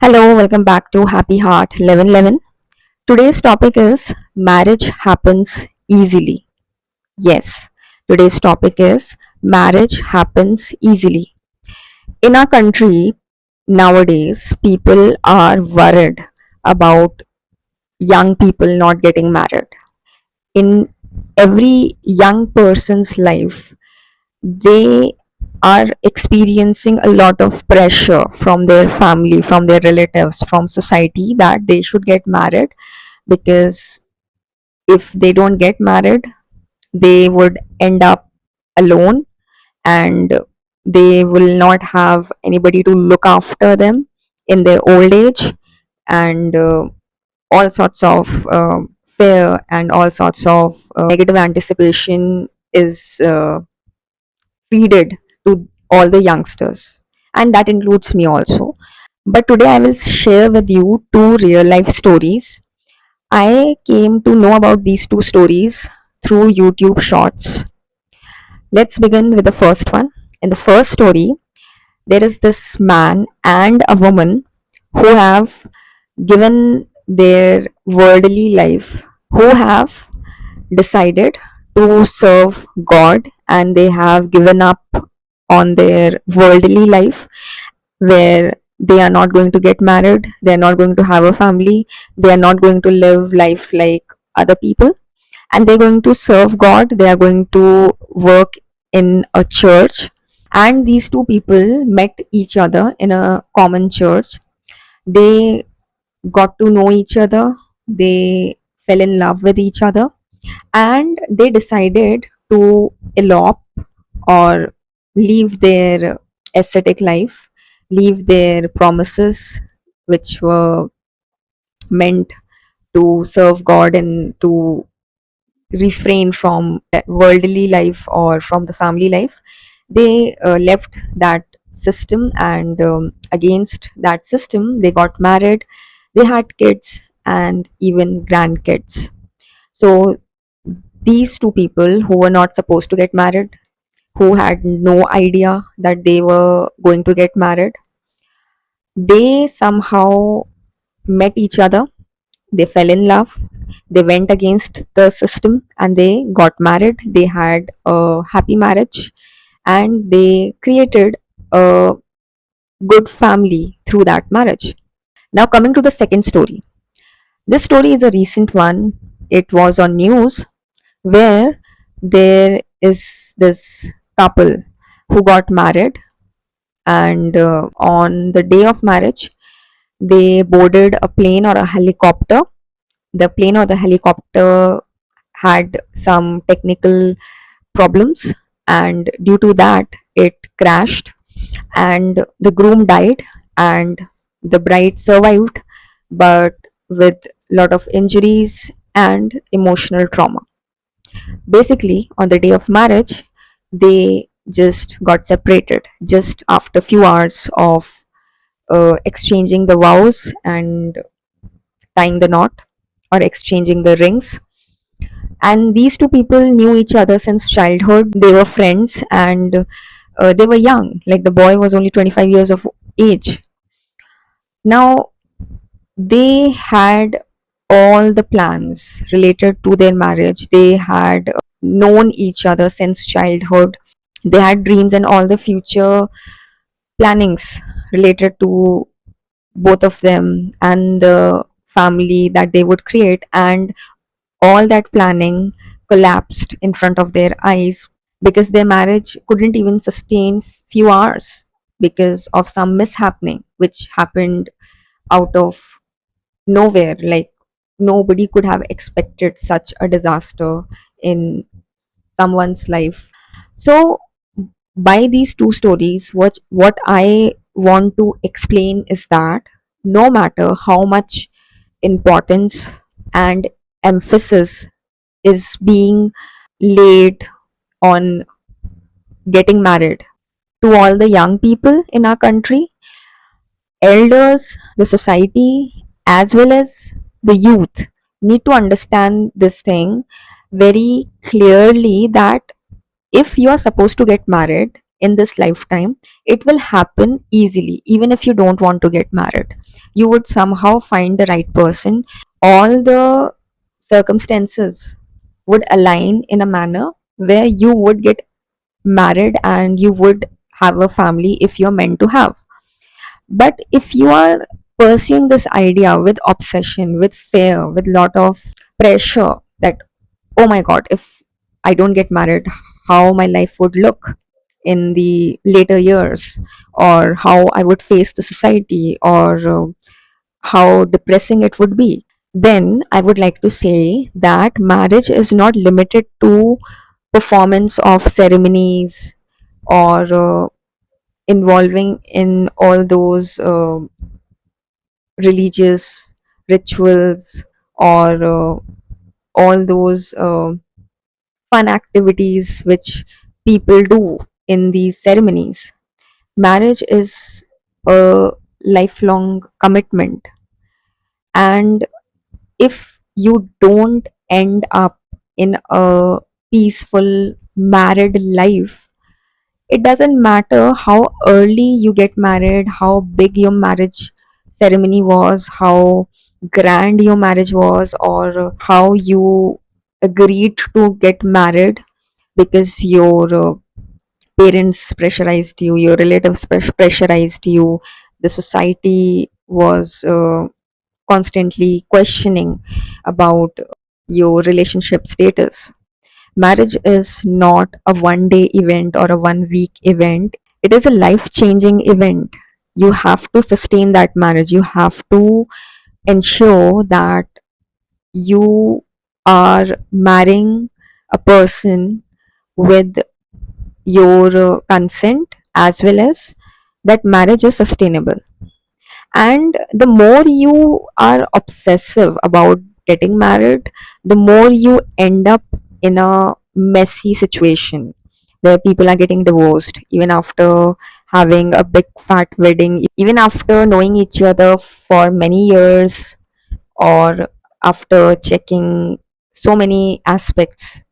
Hello, welcome back to Happy Heart 1111. Today's topic is marriage happens easily. Yes, today's topic is marriage happens easily. In our country nowadays, people are worried about young people not getting married. In every young person's life, they are experiencing a lot of pressure from their family, from their relatives, from society that they should get married because if they don't get married, they would end up alone and they will not have anybody to look after them in their old age, and all sorts of fear and all sorts of negative anticipation is feeded to all the youngsters, and that includes me also. But today I will share with you two real life stories. I came to know about these two stories through YouTube shorts. Let's begin with the first one. In the first story, there is this man and a woman who have given their worldly life, who have decided to serve God, and they have given up on their worldly life where they are not going to get married, they are not going to have a family, they are not going to live life like other people, and they're going to serve God, they are going to work in a church. And these two people met each other in a common church. They got to know each other, they fell in love with each other, and they decided to elope or leave their ascetic life, leave their promises, which were meant to serve God and to refrain from worldly life or from the family life. They left that system, and against that system they got married, they had kids and even grandkids. So these two people who were not supposed to get married, who had no idea that they were going to get married, they somehow met each other, they fell in love, they went against the system, and they got married. They had a happy marriage, and they created a good family through that marriage. Now, coming to the second story. This story is a recent one. It was on news where there is this couple who got married, and on the day of marriage, they boarded a plane or a helicopter. The plane or the helicopter had some technical problems, and due to that it crashed, and the groom died and the bride survived, but with lot of injuries and emotional trauma. Basically, on the day of marriage, they just got separated just after few hours of exchanging the vows and tying the knot or exchanging the rings. And these two people knew each other since childhood. They were friends, and they were young. Like the boy was only 25 years of age. Now, they had all the plans related to their marriage. They had known each other since childhood. They had dreams and all the future plannings related to both of them and the family that they would create. And all that planning collapsed in front of their eyes because their marriage couldn't even sustain few hours because of some mishappening which happened out of nowhere. Like nobody could have expected such a disaster in someone's life. So by these two stories, what I want to explain is that no matter how much importance and emphasis is being laid on getting married to all the young people in our country, elders, the society, as well as the youth need to understand this thing very clearly, that if you are supposed to get married, in this lifetime, it will happen easily. Even if you don't want to get married, you would somehow find the right person. All the circumstances would align in a manner where you would get married and you would have a family if you're meant to have. But if you are pursuing this idea with obsession, with fear, with lot of pressure that, oh my god, if I don't get married, how my life would look in the later years, or how I would face the society, or how depressing it would be, then I would like to say that marriage is not limited to performance of ceremonies, or involving in all those religious rituals, or all those fun activities which people do in these ceremonies. Marriage is a lifelong commitment, and if you don't end up in a peaceful married life, it doesn't matter how early you get married, how big your marriage ceremony was, how grand your marriage was, or how you agreed to get married because your parents pressurized you, your relatives pressurized you, the society was constantly questioning about your relationship status. Marriage is not a one day event or a 1 week event, it is a life changing event. You have to sustain that marriage, you have to ensure that you are marrying a person with your consent, as well as that marriage is sustainable. And the more you are obsessive about getting married, the more you end up in a messy situation where people are getting divorced even after having a big fat wedding, even after knowing each other for many years, or after checking so many aspects,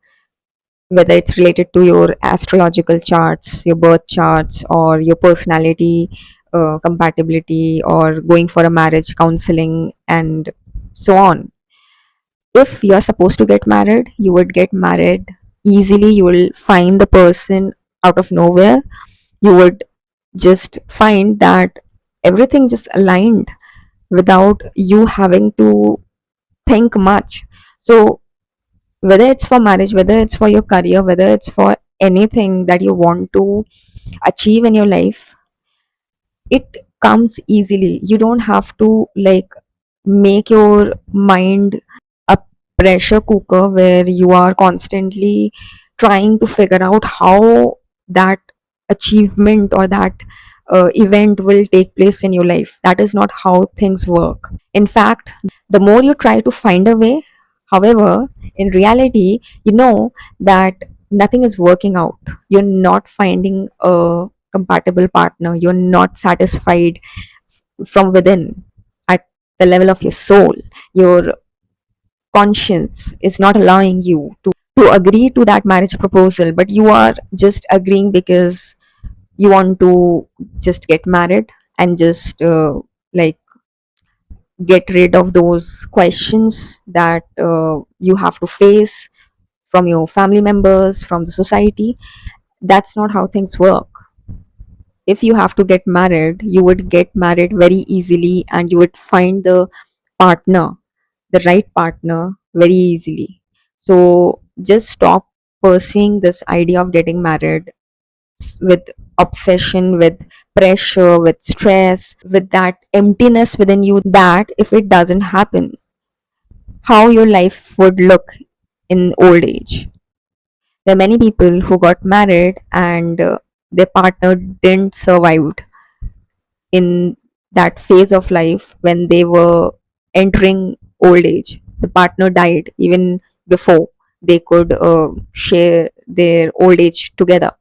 whether it's related to your astrological charts, your birth charts, or your personality compatibility, or going for a marriage counseling, and so on. If you're supposed to get married, you would get married easily. You will find the person out of nowhere. You would just find that everything just aligned without you having to think much. So, whether it's for marriage, whether it's for your career, whether it's for anything that you want to achieve in your life, it comes easily. You don't have to like make your mind a pressure cooker where you are constantly trying to figure out how that achievement or that event will take place in your life. That is not how things work. In fact, the more you try to find a way, however, in reality, you know that nothing is working out. You're not finding a compatible partner. You're not satisfied from within at the level of your soul. Your conscience is not allowing you to agree to that marriage proposal, but you are just agreeing because you want to just get married and just like get rid of those questions that you have to face from your family members, from the society. That's not how things work. If you have to get married, you would get married very easily, and you would find partner the right partner very easily. So just stop pursuing this idea of getting married with obsession, with pressure, with stress, with that emptiness within you, that if it doesn't happen, how your life would look in old age. There are many people who got married and their partner didn't survive in that phase of life when they were entering old age. The partner died even before they could share their old age together.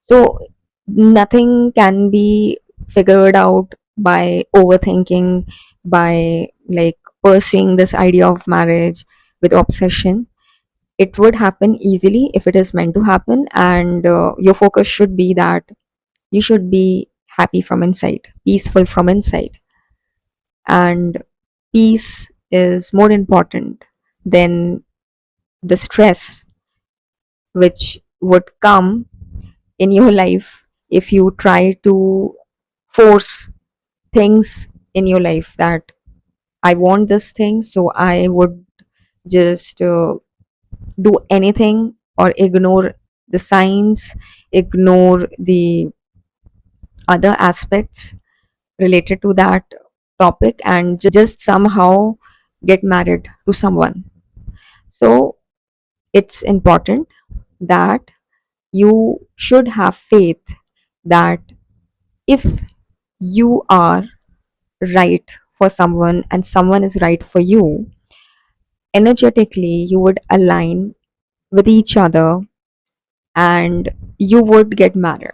So nothing can be figured out by overthinking, by like pursuing this idea of marriage with obsession. It would happen easily if it is meant to happen, and your focus should be that you should be happy from inside, peaceful from inside, and peace is more important than the stress which would come in your life if you try to force things in your life that I want this thing, so I would just do anything or ignore the signs, ignore the other aspects related to that topic, and just somehow get married to someone. So it's important that you should have faith that if you are right for someone and someone is right for you, energetically you would align with each other and you would get married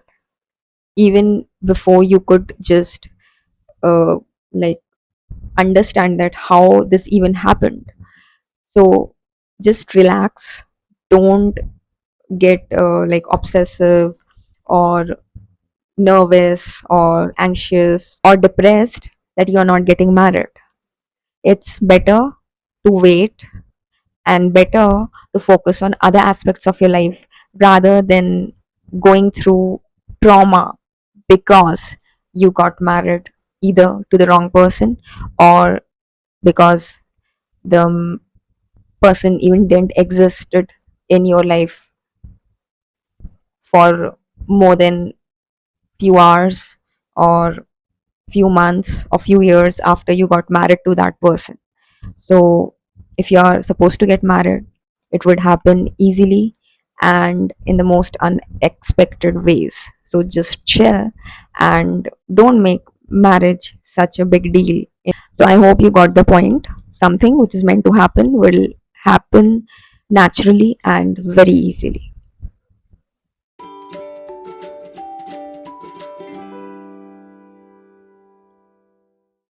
even before you could just uh, like understand that how this even happened. So just relax, don't get like obsessive or nervous or anxious or depressed that you're not getting married. It's better to wait and better to focus on other aspects of your life rather than going through trauma because you got married either to the wrong person or because the person even didn't existed in your life for more than few hours or few months or few years after you got married to that person. So if you are supposed to get married, it would happen easily and in the most unexpected ways. So just chill and don't make marriage such a big deal. So I hope you got the point. Something which is meant to happen will happen naturally and very easily.